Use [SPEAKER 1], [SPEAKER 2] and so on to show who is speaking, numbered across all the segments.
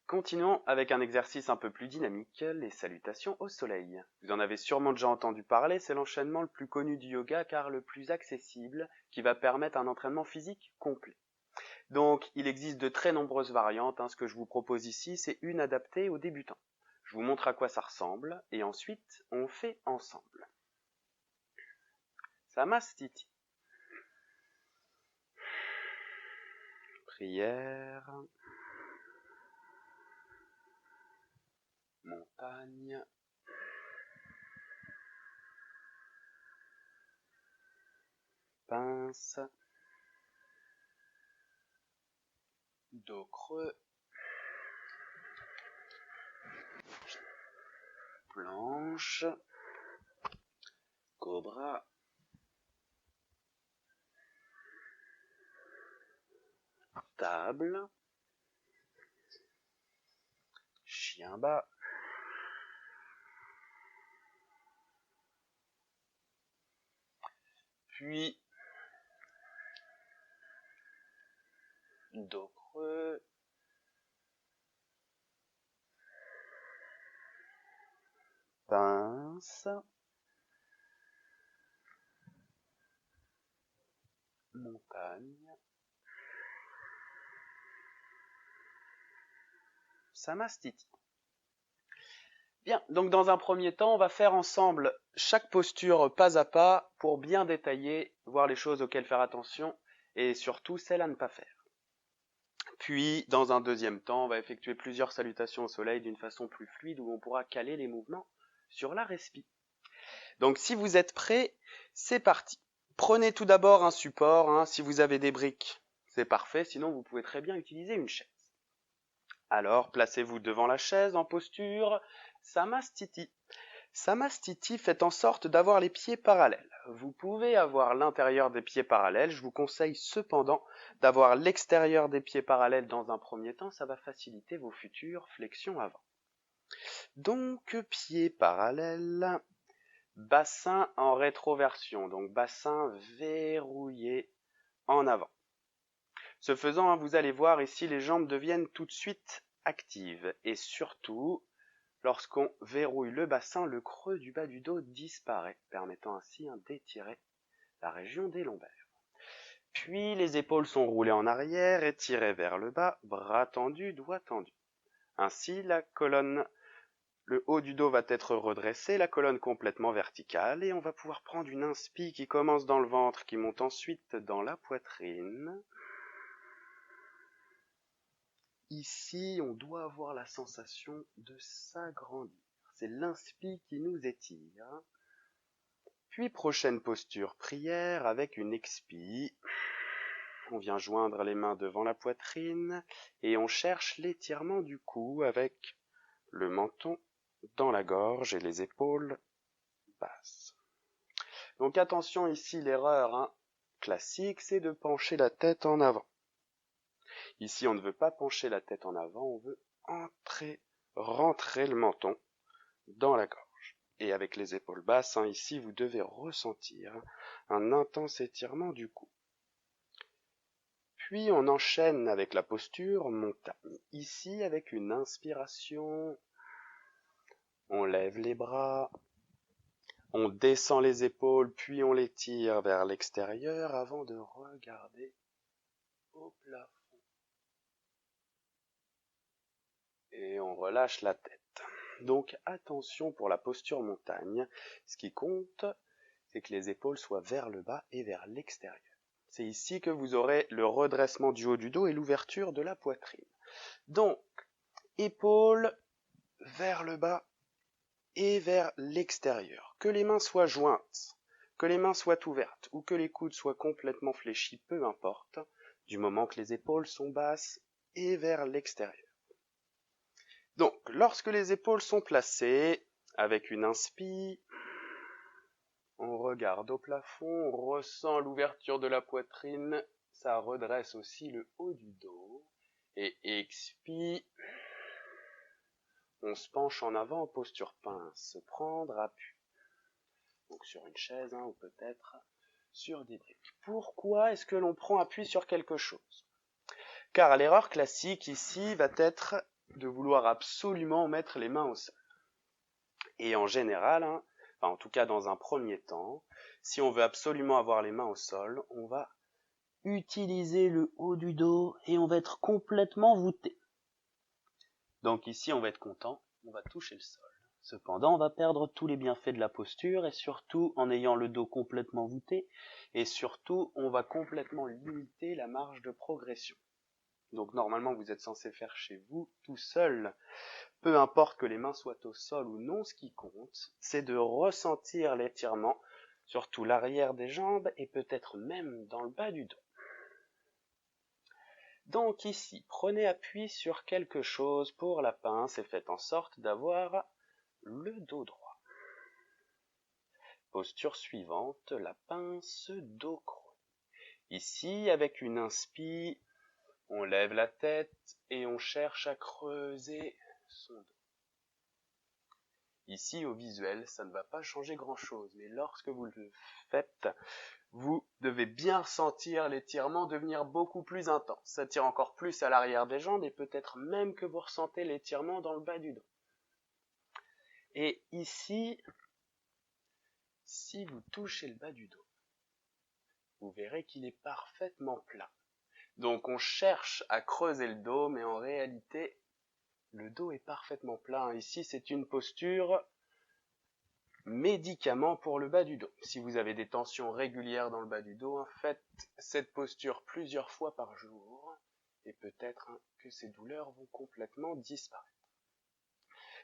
[SPEAKER 1] Continuons avec un exercice un peu plus dynamique, les salutations au soleil. Vous en avez sûrement déjà entendu parler, c'est l'enchaînement le plus connu du yoga car le plus accessible qui va permettre un entraînement physique complet. Donc il existe de très nombreuses variantes, ce que je vous propose ici c'est une adaptée aux débutants. Je vous montre à quoi ça ressemble et ensuite on fait ensemble. Samastiti. Prière. Montagne. Pince. Dos creux. Planche. Cobra. Table. Chien bas. Puis dos creux. Pince. Montagne. Samastiti. Bien, donc dans un premier temps, on va faire ensemble chaque posture pas à pas pour bien détailler, voir les choses auxquelles faire attention et surtout celles à ne pas faire. Puis, dans un deuxième temps, on va effectuer plusieurs salutations au soleil d'une façon plus fluide où on pourra caler les mouvements sur la respi. Donc si vous êtes prêts, c'est parti. Prenez tout d'abord un support, si vous avez des briques, c'est parfait, sinon vous pouvez très bien utiliser une chaise. Alors, placez-vous devant la chaise en posture Samastiti. Samastiti fait en sorte d'avoir les pieds parallèles. Vous pouvez avoir l'intérieur des pieds parallèles, je vous conseille cependant d'avoir l'extérieur des pieds parallèles dans un premier temps, ça va faciliter vos futures flexions avant. Donc, pieds parallèles, bassin en rétroversion, donc bassin verrouillé en avant. Ce faisant, vous allez voir ici, les jambes deviennent tout de suite actives et surtout, lorsqu'on verrouille le bassin, le creux du bas du dos disparaît, permettant ainsi d'étirer la région des lombaires. Puis les épaules sont roulées en arrière et tirées vers le bas, bras tendus, doigts tendus. Ainsi, le haut du dos va être redressé, la colonne complètement verticale, et on va pouvoir prendre une inspi qui commence dans le ventre, qui monte ensuite dans la poitrine. Ici, on doit avoir la sensation de s'agrandir. C'est l'inspi qui nous étire. Puis prochaine posture, prière avec une expi. On vient joindre les mains devant la poitrine et on cherche l'étirement du cou avec le menton dans la gorge et les épaules basses. Donc attention ici, l'erreur classique, c'est de pencher la tête en avant. Ici, on ne veut pas pencher la tête en avant, on veut rentrer le menton dans la gorge. Et avec les épaules basses, ici, vous devez ressentir un intense étirement du cou. Puis, on enchaîne avec la posture montagne. Ici, avec une inspiration, on lève les bras, on descend les épaules, puis on les tire vers l'extérieur avant de regarder au plafond. Et on relâche la tête. Donc attention pour la posture montagne, ce qui compte, c'est que les épaules soient vers le bas et vers l'extérieur. C'est ici que vous aurez le redressement du haut du dos et l'ouverture de la poitrine. Donc, épaules vers le bas et vers l'extérieur. Que les mains soient jointes, que les mains soient ouvertes ou que les coudes soient complètement fléchis, peu importe, du moment que les épaules sont basses et vers l'extérieur. Donc, lorsque les épaules sont placées, avec une inspi, on regarde au plafond, on ressent l'ouverture de la poitrine, ça redresse aussi le haut du dos, et expi, on se penche en avant en posture pince, se prendre appui. Donc sur une chaise, ou peut-être sur des briques. Pourquoi est-ce que l'on prend appui sur quelque chose? Car l'erreur classique ici va être de vouloir absolument mettre les mains au sol. Et en général, enfin en tout cas dans un premier temps, si on veut absolument avoir les mains au sol, on va utiliser le haut du dos et on va être complètement voûté. Donc ici on va être content, on va toucher le sol. Cependant, on va perdre tous les bienfaits de la posture et surtout en ayant le dos complètement voûté et surtout on va complètement limiter la marge de progression. Donc normalement vous êtes censé faire chez vous tout seul. Peu importe que les mains soient au sol ou non, ce qui compte, c'est de ressentir l'étirement, surtout l'arrière des jambes et peut-être même dans le bas du dos. Donc ici, prenez appui sur quelque chose pour la pince et faites en sorte d'avoir le dos droit. Posture suivante, la pince dos creux. Ici, avec une inspire, on lève la tête et on cherche à creuser son dos. Ici, au visuel, ça ne va pas changer grand-chose, mais lorsque vous le faites, vous devez bien ressentir l'étirement devenir beaucoup plus intense. Ça tire encore plus à l'arrière des jambes et peut-être même que vous ressentez l'étirement dans le bas du dos. Et ici, si vous touchez le bas du dos, vous verrez qu'il est parfaitement plat. Donc on cherche à creuser le dos, mais en réalité, le dos est parfaitement plat. Ici, c'est une posture médicament pour le bas du dos. Si vous avez des tensions régulières dans le bas du dos, faites cette posture plusieurs fois par jour et peut-être que ces douleurs vont complètement disparaître.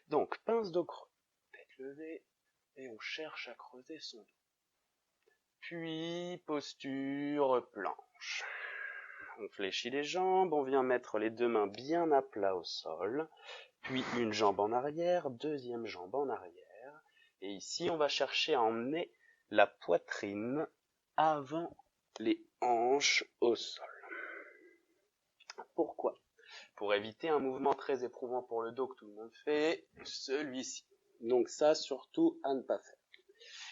[SPEAKER 1] Donc, pince dos creux, tête levée et on cherche à creuser son dos. Puis, posture planche. On fléchit les jambes, on vient mettre les deux mains bien à plat au sol, puis une jambe en arrière, deuxième jambe en arrière. Et ici, on va chercher à emmener la poitrine avant les hanches au sol. Pourquoi? Pour éviter un mouvement très éprouvant pour le dos que tout le monde fait, celui-ci. Donc ça, surtout à ne pas faire.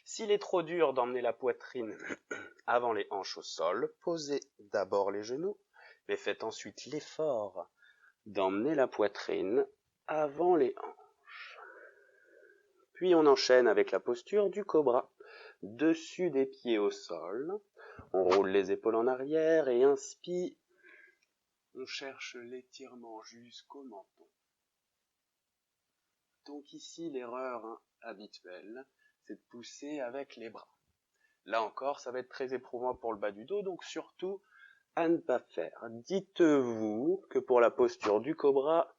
[SPEAKER 1] S'il est trop dur d'emmener la poitrine avant les hanches au sol, posez d'abord les genoux, mais faites ensuite l'effort d'emmener la poitrine avant les hanches. Puis on enchaîne avec la posture du cobra. Dessus des pieds au sol, on roule les épaules en arrière et inspire. On cherche l'étirement jusqu'au menton. Donc ici, l'erreur habituelle, c'est de pousser avec les bras. Là encore, ça va être très éprouvant pour le bas du dos, donc surtout à ne pas faire. Dites-vous que pour la posture du cobra,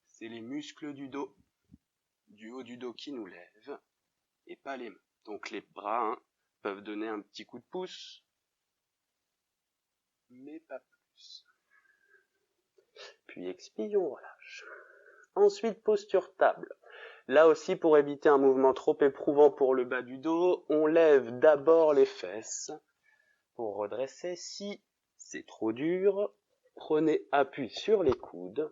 [SPEAKER 1] c'est les muscles du dos, du haut du dos qui nous lèvent, et pas les mains. Donc les bras peuvent donner un petit coup de pouce, mais pas plus. Puis expire, on relâche. Ensuite, posture table. Là aussi, pour éviter un mouvement trop éprouvant pour le bas du dos, on lève d'abord les fesses pour redresser. Si c'est trop dur, prenez appui sur les coudes.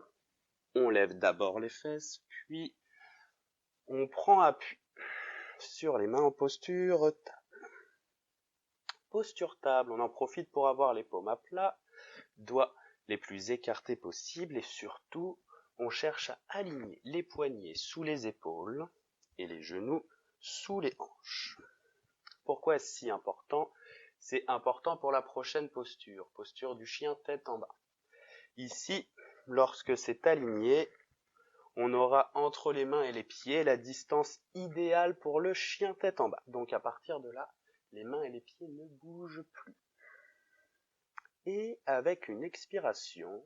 [SPEAKER 1] On lève d'abord les fesses, puis on prend appui sur les mains en posture table. Posture table, on en profite pour avoir les paumes à plat, doigts les plus écartés possibles et surtout, on cherche à aligner les poignets sous les épaules et les genoux sous les hanches. Pourquoi est-ce si important? C'est important pour la prochaine posture, posture du chien tête en bas. Ici, lorsque c'est aligné, on aura entre les mains et les pieds la distance idéale pour le chien tête en bas. Donc à partir de là, les mains et les pieds ne bougent plus. Et avec une expiration,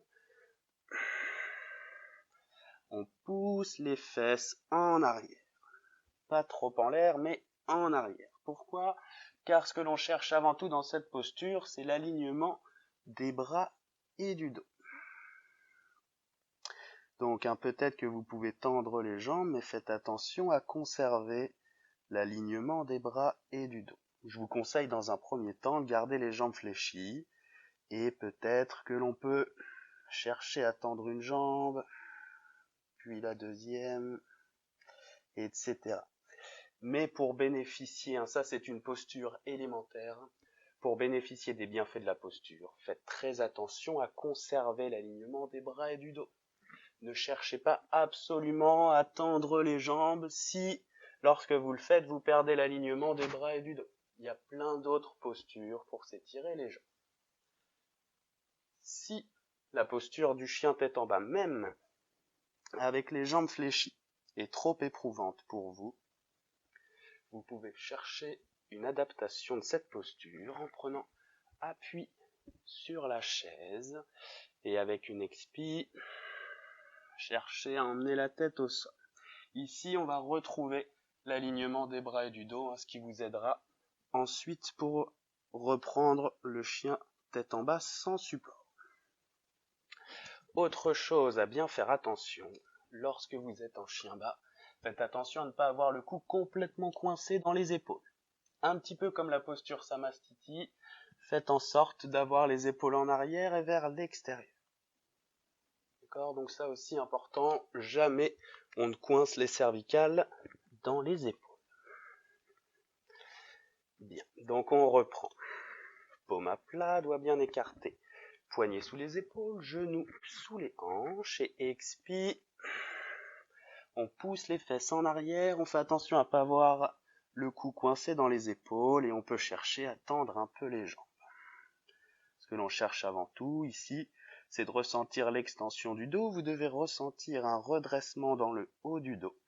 [SPEAKER 1] on pousse les fesses en arrière. Pas trop en l'air, mais en arrière. Pourquoi? Car ce que l'on cherche avant tout dans cette posture, c'est l'alignement des bras et du dos. Donc peut-être que vous pouvez tendre les jambes, mais faites attention à conserver l'alignement des bras et du dos. Je vous conseille dans un premier temps de garder les jambes fléchies, et peut-être que l'on peut chercher à tendre une jambe, puis la deuxième, etc. Mais pour bénéficier, ça c'est une posture élémentaire, pour bénéficier des bienfaits de la posture, faites très attention à conserver l'alignement des bras et du dos. Ne cherchez pas absolument à tendre les jambes si, lorsque vous le faites, vous perdez l'alignement des bras et du dos. Il y a plein d'autres postures pour s'étirer les jambes. Si la posture du chien tête en bas, même avec les jambes fléchies, est trop éprouvante pour vous, vous pouvez chercher une adaptation de cette posture en prenant appui sur la chaise et avec une expie, cherchez à emmener la tête au sol. Ici, on va retrouver l'alignement des bras et du dos, ce qui vous aidera ensuite pour reprendre le chien tête en bas sans support. Autre chose à bien faire attention, lorsque vous êtes en chien bas, faites attention à ne pas avoir le cou complètement coincé dans les épaules. Un petit peu comme la posture Samastiti, faites en sorte d'avoir les épaules en arrière et vers l'extérieur. D'accord ? Donc ça aussi important, jamais on ne coince les cervicales dans les épaules. Bien, donc on reprend. Paume à plat, doigt bien écarté. Poignets sous les épaules, genoux sous les hanches et expire. On pousse les fesses en arrière, on fait attention à ne pas avoir le cou coincé dans les épaules et on peut chercher à tendre un peu les jambes. Ce que l'on cherche avant tout ici, c'est de ressentir l'extension du dos. Vous devez ressentir un redressement dans le haut du dos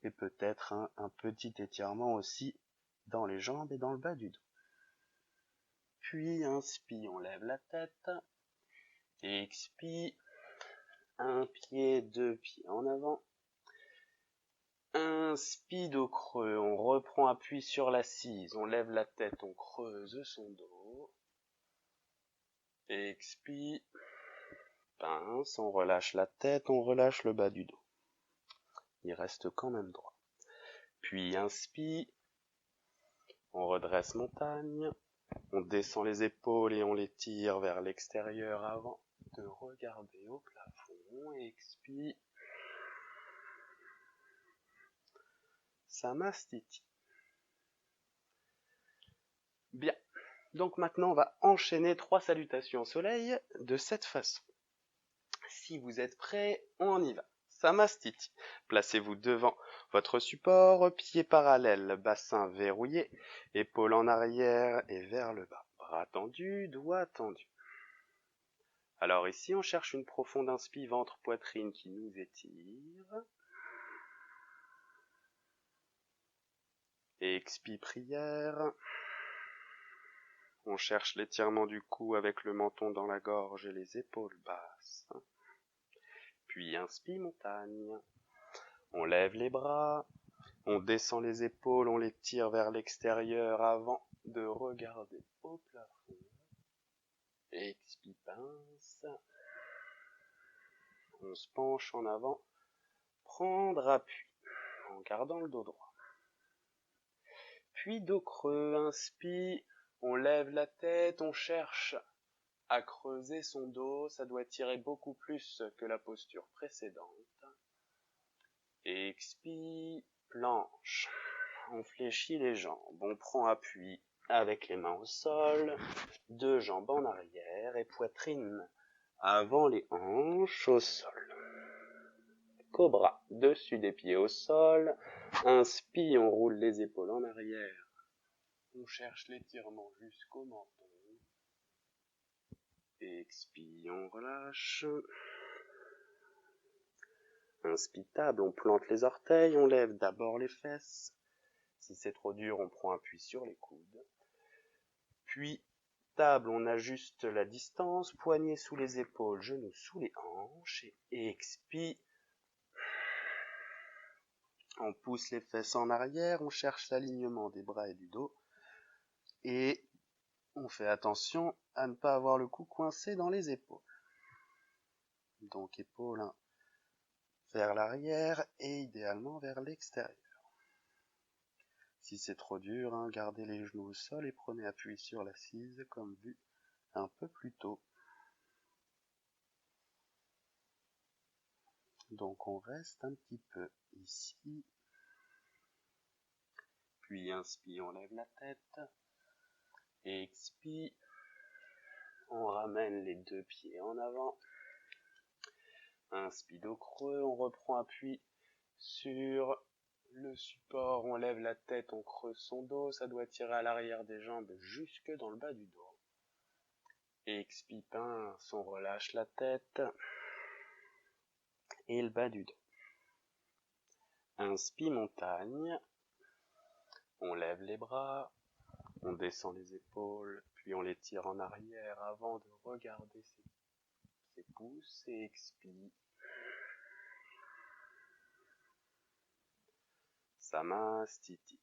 [SPEAKER 1] et peut-être un petit étirement aussi dans les jambes et dans le bas du dos. Puis inspire, on lève la tête, expire, un pied, deux pieds en avant. Inspire dos creux, on reprend appui sur l'assise, on lève la tête, on creuse son dos. Expire, pince, on relâche la tête, on relâche le bas du dos. Il reste quand même droit. Puis inspire, on redresse montagne, on descend les épaules et on les tire vers l'extérieur avant de regarder au plafond. Expire. Samastiti. Bien. Donc maintenant, on va enchaîner 3 salutations au soleil de cette façon. Si vous êtes prêts, on y va. Samastiti. Placez-vous devant votre support, pieds parallèles, bassin verrouillé, épaules en arrière et vers le bas. Bras tendus, doigts tendus. Alors ici, on cherche une profonde inspire, ventre, poitrine qui nous étire. Expire, prière. On cherche l'étirement du cou avec le menton dans la gorge et les épaules basses. Puis inspire, montagne. On lève les bras. On descend les épaules, on les tire vers l'extérieur avant de regarder au plafond. Expire, pince. On se penche en avant. Prendre appui en gardant le dos droit. Puis dos creux, inspire. On lève la tête, on cherche à creuser son dos, ça doit tirer beaucoup plus que la posture précédente. Expire, planche. On fléchit les jambes, on prend appui avec les mains au sol, 2 jambes en arrière et poitrine avant les hanches au sol. Cobra, dessus des pieds au sol. Inspire, on roule les épaules en arrière. On cherche l'étirement jusqu'au menton. Expire, on relâche. Inspire, table, on plante les orteils, on lève d'abord les fesses. Si c'est trop dur, on prend appui sur les coudes. Puis, table, on ajuste la distance, poignets sous les épaules, genoux sous les hanches. Et expire. On pousse les fesses en arrière, on cherche l'alignement des bras et du dos. Et on fait attention à ne pas avoir le cou coincé dans les épaules. Donc épaules vers l'arrière et idéalement vers l'extérieur. Si c'est trop dur, gardez les genoux au sol et prenez appui sur l'assise comme vu un peu plus tôt. Donc on reste un petit peu ici. Puis inspire, on lève la tête. Expire. On ramène les 2 pieds en avant. Inspire dos creux, on reprend appui sur le support, on lève la tête, on creuse son dos, ça doit tirer à l'arrière des jambes jusque dans le bas du dos. Expire pince, on relâche la tête et le bas du dos. Inspire montagne, on lève les bras, on descend les épaules, puis on les tire en arrière avant de regarder ses pouces et expire. Samastiti.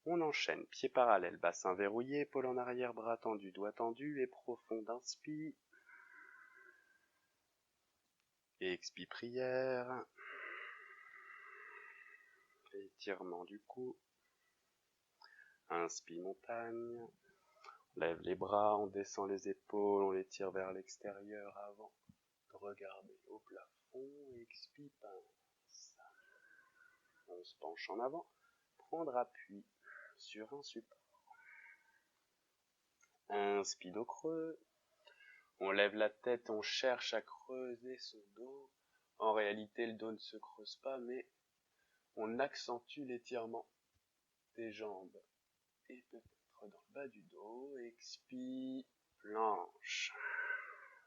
[SPEAKER 1] On enchaîne, pieds parallèles, bassin verrouillé, épaule en arrière, bras tendus, doigts tendus et profond inspire. Et expire prière. Étirement du cou. Inspire montagne. On lève les bras, on descend les épaules, on les tire vers l'extérieur avant de regarder au plafond. Expire pince. On se penche en avant, prendre appui sur un support. Inspire dos creux. On lève la tête, on cherche à creuser son dos. En réalité, le dos ne se creuse pas, mais on accentue l'étirement des jambes. Et peut-être dans le bas du dos. Expire, planche.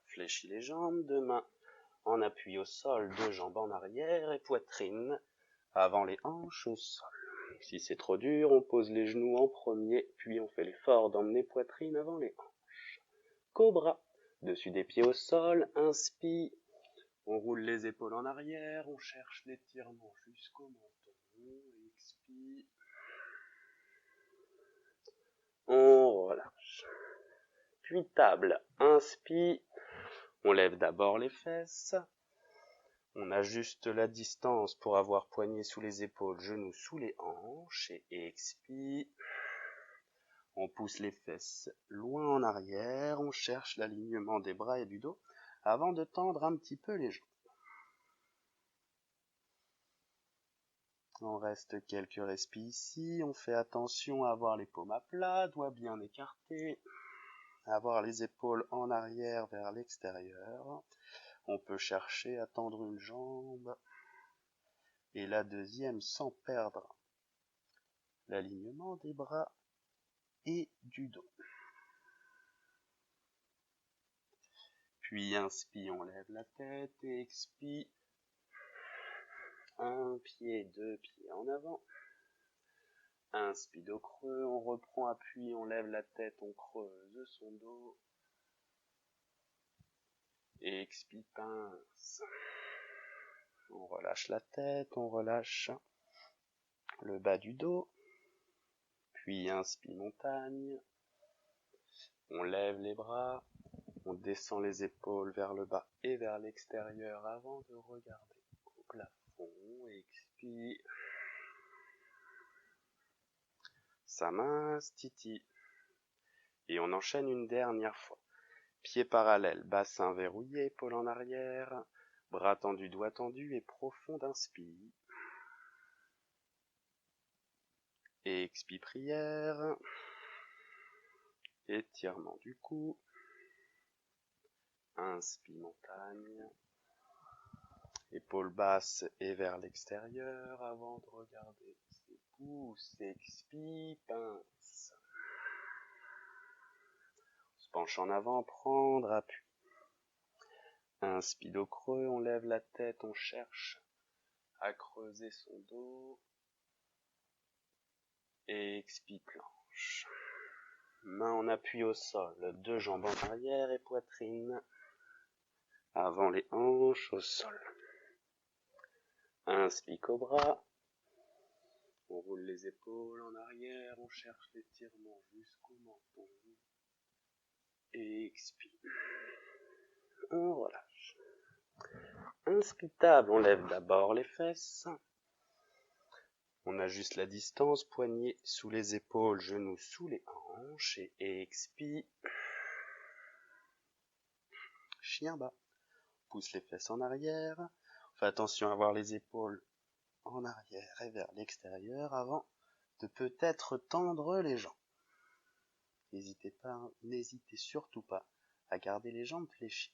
[SPEAKER 1] Fléchis les jambes, deux mains en appui au sol, deux jambes en arrière et poitrine avant les hanches au sol. Si c'est trop dur, on pose les genoux en premier, puis on fait l'effort d'emmener poitrine avant les hanches. Cobra, dessus des pieds au sol, inspire, on roule les épaules en arrière, on cherche l'étirement jusqu'au menton, expire, on relâche. Puis table, inspire, on lève d'abord les fesses, on ajuste la distance pour avoir poignet sous les épaules, genoux sous les hanches, et expire. On pousse les fesses loin en arrière, on cherche l'alignement des bras et du dos avant de tendre un petit peu les jambes. On reste quelques respires ici, on fait attention à avoir les paumes à plat, doigts bien écartés, avoir les épaules en arrière vers l'extérieur. On peut chercher à tendre une jambe et la deuxième sans perdre l'alignement des bras et du dos. Puis inspire, on lève la tête et expire. Un pied, deux pieds en avant. Inspire dos creux, on reprend appui, on lève la tête, on creuse son dos. Et expire pince. On relâche la tête, on relâche le bas du dos. Puis inspire montagne. On lève les bras. On descend les épaules vers le bas et vers l'extérieur avant de regarder au plafond. Expire. Samastiti. Et on enchaîne une dernière fois. Pieds parallèles, bassin verrouillé, épaule en arrière, bras tendus, doigts tendus et profond inspire. Et expire prière. Étirement du cou. Inspire montagne. Épaules basses et vers l'extérieur avant de regarder ses pouces. Expire, pince. On se penche en avant, prendre appui. Inspire dos creux, on lève la tête, on cherche à creuser son dos. Et expire planche. Main en appui au sol, deux jambes en arrière et poitrine avant les hanches au sol. Inspire cobra. On roule les épaules en arrière, on cherche l'étirement jusqu'au menton. Et expire. On relâche. Inspire table, on lève d'abord les fesses. On ajuste la distance, poignets sous les épaules, genoux sous les hanches et expire. Chien bas. Pousse les fesses en arrière. Fais attention à avoir les épaules en arrière et vers l'extérieur avant de peut-être tendre les jambes. N'hésitez surtout pas à garder les jambes fléchies.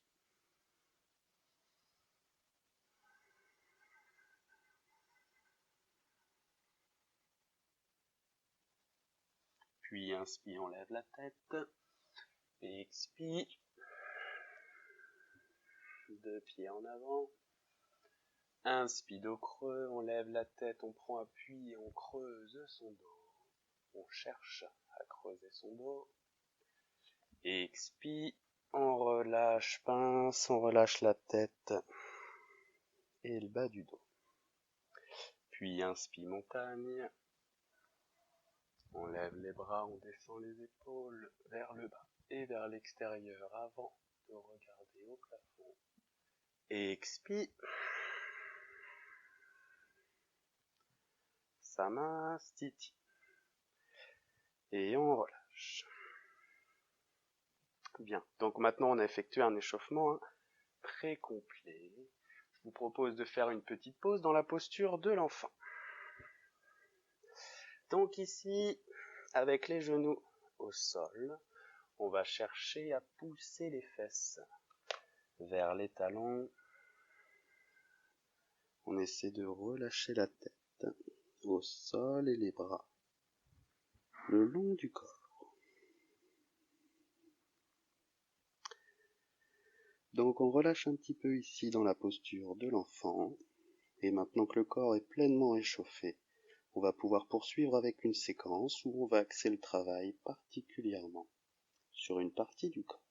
[SPEAKER 1] Puis inspire, on lève la tête. Expire. 2 pieds en avant. Inspire, dos creux, on lève la tête, on prend appui et on creuse son dos. On cherche à creuser son dos. Expire, on relâche pince, on relâche la tête et le bas du dos. Puis inspire, montagne. On lève les bras, on descend les épaules vers le bas et vers l'extérieur avant de regarder au plafond. Expire. Samastiti. Et on relâche. Bien, donc maintenant on a effectué un échauffement très complet. Je vous propose de faire une petite pause dans la posture de l'enfant. Donc ici, avec les genoux au sol, on va chercher à pousser les fesses vers les talons. On essaie de relâcher la tête au sol et les bras le long du corps. Donc on relâche un petit peu ici dans la posture de l'enfant. Et maintenant que le corps est pleinement échauffé, on va pouvoir poursuivre avec une séquence où on va axer le travail particulièrement sur une partie du corps.